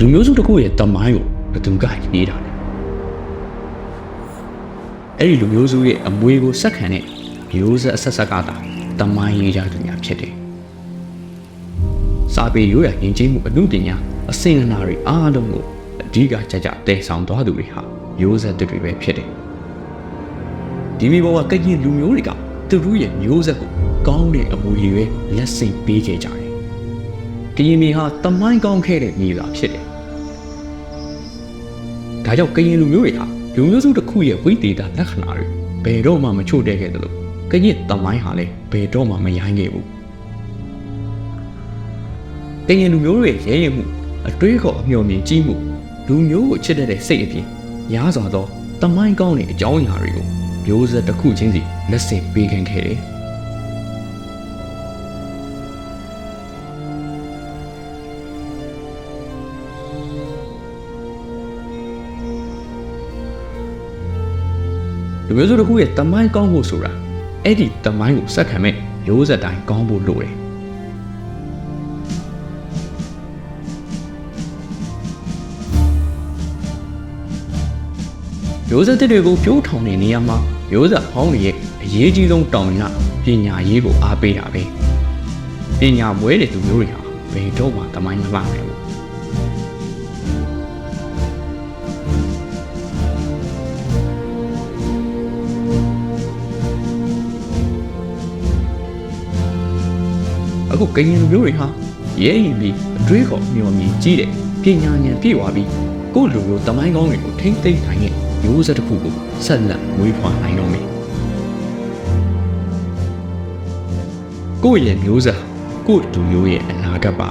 လူမျိုးစုတစ်ခုရဲ့တမိုင်းကိုဘယ်သူကရေးတာလဲအဲ့ဒီလူမျိုးစုရဲ့အမွေကိုဆက်ခံတဲ့မျိုးဆက်အဆက်ဆက်ကတာတမိုင်းရေးကြသူများဖြစ်တယ်စာပေရိုးရာယဉ်ကျေးမှုအမှုပညာအစင်အနာတွေအားလုံးကိုအဓိကကြတည်ဆောင်သွားသူတွေဟာမျိုးဆက်တွေပဲဖြစ်တယ်ဒီမိဘကကရင်လူမျိုးတွေကသူတို့ရဲ့မျိုးဆက်ကိုကောင်းတဲ့အမွေတွေလက်ဆင့်ပေးခဲ့ကြတယ်ကရင်မျိုးဟာတမိုင်းကောင်းခဲ့တဲ့မျိုးသားဖြစ်တယ်ဒါကြောင့်ကရင်လူမျိုးတွေဟာလူမျိုးစုတစ်ခုရဲ့ဝိသေသလက္ခဏာတွေဘယ်တော့မှမချို့တဲ့ခဲ့သလိုကရင်တမိုင်းဟာလည်းဘယ်တော့မှမရိုင်းခဲ့ဘူးကရင်လူမျိုးတွေရဲ့ရဲရင်မှုအတွေးခေါ်အမျှော်မြင်ကြီးမှုလူမျိုးကိုချစ်တဲ့စိတ်အပြင်ရားစွာသောတမိုင်းကောင်းတဲ့အကြောင်းအရာတွေကိုမျိုးဆက်တစ်ခုချင်းစီလက်ဆင့်ပေးခဲ့တယ်လူမျိုးစုတစ်ခုရဲ့တမိုင်းကောင်းဖို့ဆိုတာအဲ့ဒီတမိုင်းကိုဆက်ခံမဲ့မျိုးဆက်တိုင်းကောင်းဖို့လိုတယ်မျိုးဆက်တွေကိုပြိုးထောင်တဲ့နေရာမှာမျိုးဆက်ဟောင်းတွေရဲ့အရေးကြီးဆုံးတောင်းရပညာရေးကိုအားပေးတာပဲပညာမွဲတဲ့သူမျိုးတွေဟာဘယ်တော့မှတမိုင်းမလှနိုင်ဘူးအခုကရင်လူမျိုးတွေဟာရဲရင်ပြီးအတွေးခေါ်မျှော်မြင်ကြီးတဲ့ပညာဉာဏ်ပြည့်ဝပြီးကိုယ့်လူမျိုးတမိုင်းကောင်းတွေကိုထိမ့်သိမ်းနိုင်တဲ့မျိုးဆက်တစ်ခုကိုဆက်လက်မွေးဖွားနိုင်တော့မယ်ကိုယ့်ရဲ့မျိုးဆက်ကိုယ့်လူမျိုးရဲ့အနာဂတ်ပါ